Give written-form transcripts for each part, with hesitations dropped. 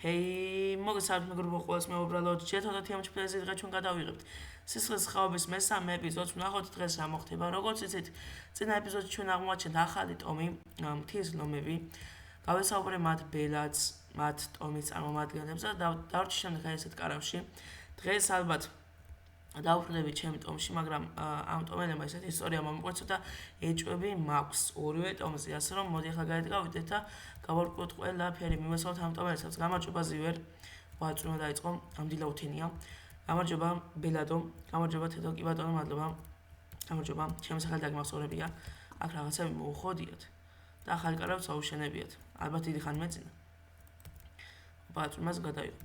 ჰეი, მოგესალმებით მეგობრებო, ყველას მე უბრალოდ ჯეთოდა თემში პრეზიდენტ დღეს ჩვენ გადავიღებთ სისხლის ხაობის მესამე ეპიზოდს. ვნახოთ დღეს რა მოხდება. როგორც იცით, წინა ეპიზოდში ჩვენ აღმოაჩენთ ახალი ტომი, მთის ლომები. გავესაუბრე მათ ბელაც, მათ ტომის წარმომადგენლებს და დავრჩი შემდეგ ესეთ კარავში. დღეს ალბათ დავუბრუნდებით ჩემი ტომში, მაგრამ ამ ტომელებმა ესეთი ისტორია მომიყვეცო და ეჭვები მაქვს ორივე ტომზე, ასე რომ მოდი ახლა გადავიდეთ და გავარკვევთ ყველაფერი. მივესალმოთ ამ ტომელებსაც. გამარჯობა ზივერ, ვაწვიმა დაიწყო, ამდილა უთენია. გამარჯობა ბელადო, გამარჯობა თედო კი ბატონო, მადლობა. გამარჯობა, ჩემი სახელი დაგმახსოვრებია. აქ რაღაცები მოუხოდიათ და ახალი კარავს აუშენებიათ. ალბათ დიდი ხანი მეწინა. ვაწვიმას გადავიღო.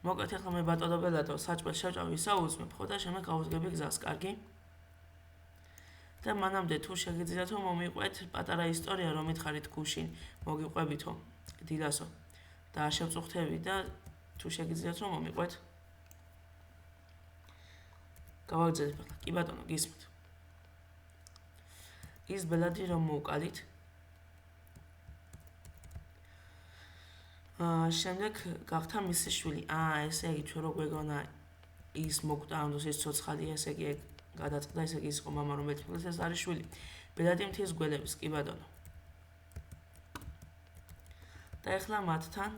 მოკლედ ახლა მე ბატონო ბელადო საჭმელს შევჭამ ვისაუზმებ, ხო და შემდეგ გავუძგები გზას, კარგი? და მანამდე თუ შეგიძლიათ რომ მომიყვეთ პატარა ისტორია რომ მითხარით გუშინ, მოგიყვებითო, დილასო. და არ შევწუხდები და თუ შეგიძლიათ რომ მომიყვეთ. გავაგზავნებ ახლა. კი ბატონო, გისმით. ის ბელადი რომ მოუკალით. შემდეგ გახდა მისი შვილი. ესე იგი ჩვენ რო გვეგონა ის მოკვდა ამ დროს ის ცოცხალია, ესე იგი გადაწყდა, ესე იგი ის იყო მამა რომელიც მოკლა, ეს არის შვილი. ბელადი მთის გველების, კი ბატონო. და ახლა მათთან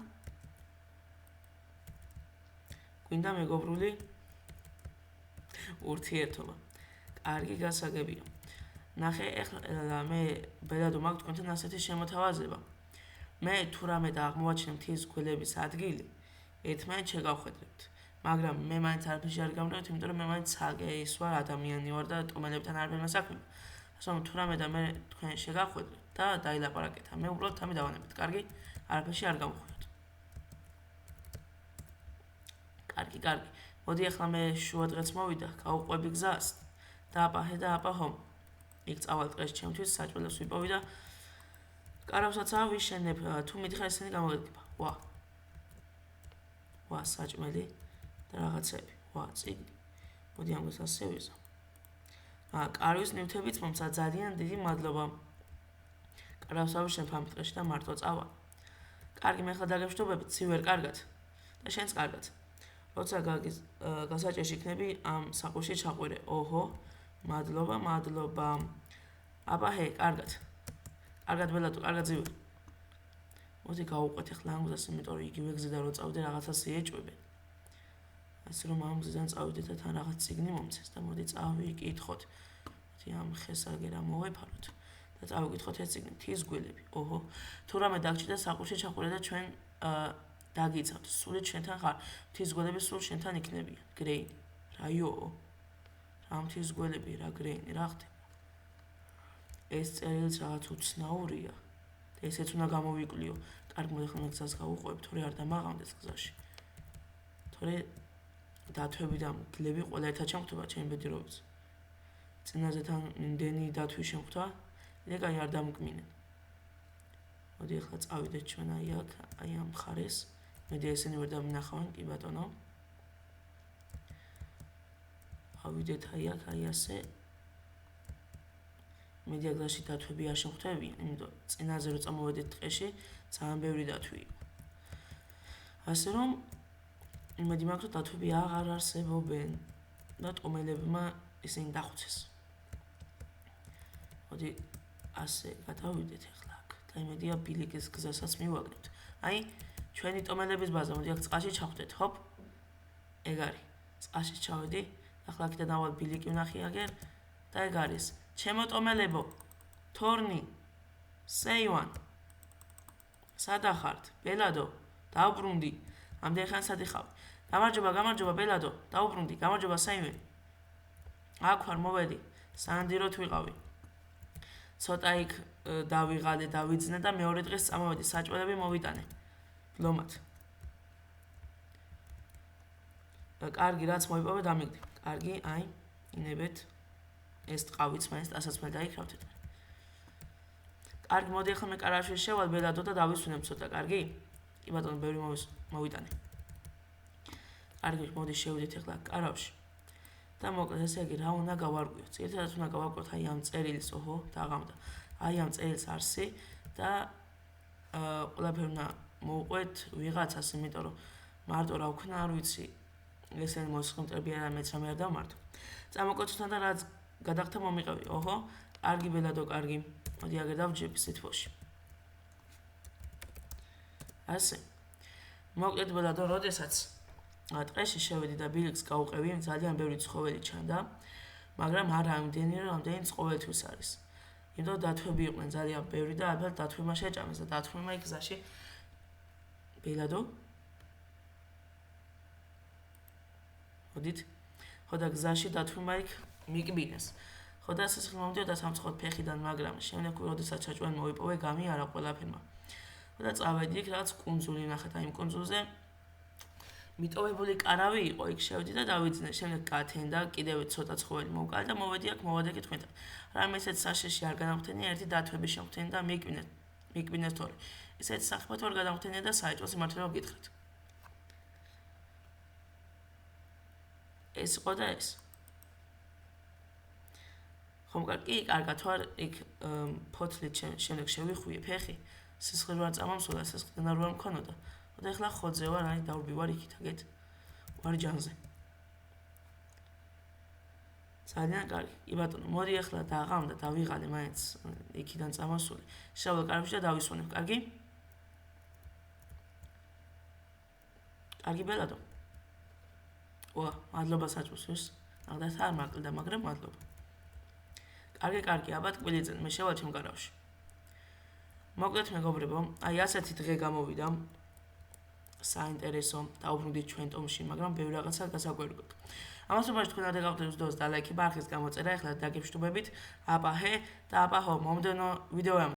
გვინდა მეგობრული ურთიერთობა. კარგი გასაგებია. ნახე, ახლა მე ბელადო მაგ თქვენთან ასეთი შემოთავაზება. მე თუ რამე და აღმოვაჩინე მთის გველების ადგილი, ერთმანეთს შეგავხედრებთ. მაგრამ მე მაინც არაფერში არ გამრევთ, იმიტომ რომ მე მაინც ის ვარ ადამიანი ვარ და ტომელებთან არაფერმა საქმე. ასე რომ თუ რამე და მე თქვენ შეგავხედრებთ და დაილაპარაკეთ. მე უბრალოდ ამი დავანებთ. კარგი? არაფერში არ გამოვხდეთ. კარგი. მოდი ახლა მე შუა დღეს მოვიდა, გავუყვები გზას და აპაჰე და აპაჰო. იქ წავალ დღეს ჩემთვის საჭმელებს ვიპოვი და კარავსაც ავიშენებ, თუ მითხრა ესენი გამოგედგება. ვა, საჭმელი და რაღაცები. წიგნი. მოდი ამ გზას ასე ვიზო. კარვის ნივთებიც მომცა, ძალიან დიდი მადლობა. კარავს ავიშენებ ამ დღეში და მარტო წავალ. კარგი, მე ახლა დაგემშვიდობებით, ცივერ კარგად და შენც კარგად. როცა გასაჭეში იქნები ამ საყურში ჩაყვირე. ოჰო, მადლობა. აბაჰე, კარგად. კარგად ბელადო, კარგად ზივერ. მოდი გავუყვეთ ახლა ამ გზას, იმიტომ რომ იგივე გზიდან რო წავიდე რაღაცას იეჭვებენ. ასე რომ ამ გზიდან წავიდეთ და თან რაღაც ციგნი მომცეს და მოდი წავიკითხოთ. მოდი ამ ხესაგერა მოვეფაროთ და წავიკითხოთ ეს ციგნი, მთის გველები. ოჰო, თუ რამე დაგჭირდა საყურში ჩაყვირე და ჩვენ დაგიცავთ. სულით შენთან ხარ. მთის გველები სულ შენთან იქნებიან. გრეინი. რაიო. რა მთის გველები, რა გრეინი, რა ხდება? ეს წერილიც რაღაც უცნაურია. ესეც უნდა გამოვიკვლიო. კარგი, მოდი ახლა გზას გავუყვებ, თორე არ დამაღამდეს გზაში. თორე დათვები და გლები ყველა ერთად შემხვდება ჩემი ბედირობით. წინაზე თან იმდენი დათვი შემხვდა, ეგ არ დამკმინენ. მოდი ახლა წავიდეთ ჩვენ აქ, ამ მხარეს. მედი ესენი ვერ დამინახავენ, კი ბატონო. ავიდეთ აქ, ასე. მედი გზაში დათვები არ შემხვდებიან, იმიტომ წინაზე რო წამოვედით ტყეში, ძალიან ბევრი დათვი იყო. ასე რომ იმედი მაქვს, რომ დათვები აღარ არსებობენ და ტომელებმა ისინი დახუცეს. მოდი ასე გადავიდეთ ახლა აქ და იმედია ბილიკის გზასაც მივაგნებთ. ჩვენი ტომელების ბაზა, მოდი აქ წყალში ჩავხვდეთ, ჰოპ. ეგ არის. წყალში ჩავედი, ახლა აქედან ავალ ბილიკი ვნახე აგერ და ეგ არის. ჩემო ტომელებო, თორნი, სეივან, სადა ხართ, ბელადო, დავბრუნდი, ამდენ ხან სად იხავ? გამარჯობა, ბელადო, დავბრუნდი, გამარჯობა, სეივენ. აქ ვარ, მოვედი, სანდიროთ ვიყავი. ცოტა იქ დავიღალე, დავიძნე და მეორე დღეს წამოვედი, საჭმელები მოვიტანე. ლომად. კარგი, რაც მოიპოვე, დამიგდი. კარგი, ინებეთ. ეს ტყავიც მაინც დასაცმელი დაიქრავთ. კარგი, მოდი ახლა მე კარავში შევალ ბელადო და დავისვენებ ცოტა, კარგი? კი ბატონო, ბევრი მოვიტანე. კარგი, მოდი შევიდეთ ახლა კარავში. და მოკლედ ესე იგი რა უნდა გავარკვიოთ? ერთადაც უნდა გავარკვიოთ ამ წერილს, ოჰო, დაღამდა. ამ წერილს არსი და ყველაფერი უნდა მოვყვეთ ვიღაცას, იმიტომ რომ მარტო რა ვქნა არ ვიცი. ესენი მოსხმტრები არა მეც რამე არ დავმართო. წამოკოცვთან და რაც გადახთა მომიყევი. ოჰო, კარგი ბელადო, კარგი. მოდი აგერ დავჯები სითბოში. ასე. მოკლედ ბელადო, როდესაც ტყეში შევედი და ბილიკს გავუყევი, ძალიან ბევრი ცხოველი ჩანდა, მაგრამ არა ამდენი, რამდენი ცხოველთვის არის. იმიტომ დათვები იყვნენ ძალიან ბევრი და ალბათ დათვებმა შეჭამეს და დათვებმა იქ გზაში ბელადო მოდით. ხო და გზაში დათვებმა იქ მიკბინეს. ხო და სისხლი მომდიოდა სამცხოთ ფეხიდან, მაგრამ შემდეგ როდესაც ჩაჭვენ მოვიპოვე გამიარა ყველაფერმა. ხო და წავედი იქ რაც კუნძული ნახეთ, აი იმ კუნძულზე მიტოვებული კარავი იყო, იქ შევდი და დავიძინე. შემდეგ გათენდა, კიდევ ცოტა ცხოველი მოვკალი და მოვედი აქ მოვადექი თქვენთან. რამე ისეთ საშიში არ განავხთენია, ერთი დათვები შემხთენი და მიკბინეს თორე. ისეთ სახიფათო არ განავხთენია და საეჭვო სიმართლეა გითხრით. ეს იყო და ეს. ხომ კი, კარგად თუ არ იქ ფოთლით შემდეგ შევიხვიე ფეხი, სისხლი რო არ წამამსვლა, სისხლიდან არ მქონოდა. და ეხლა ხოძე ვარ, აი დავრბი ვარ იქით, აგეთ. ვარ ჯანზე. ძალიან კარგი. კი ბატონო, მოდი ახლა დაღამ და დავიღალე მაინც იქიდან წამოსული. შავა კარებში და დავისვენებ, კარგი? კარგი ბელადო. ვა, მადლობა საჭმელს. აღდათ არ მაკლდა, მაგრამ მადლობა. კარგი, აბათ კვილიძენ, მე შევაჩემ კარავში. მოკლედ მეგობრებო, აი ასეთი დღე გამოვიდა. საინტერესო დაუბრუნდით ჩვენ ტომში, მაგრამ ბევრი რაღაცა გასაკვირვებოდ. ამასობაში თქვენ არ დაგავდეთ ვიდეოს და ლაიქი, ბარხის გამოწერა, ეხლა დაგებშტუბებით, აპაჰე და აპაჰო, მომდენო ვიდეოებამდე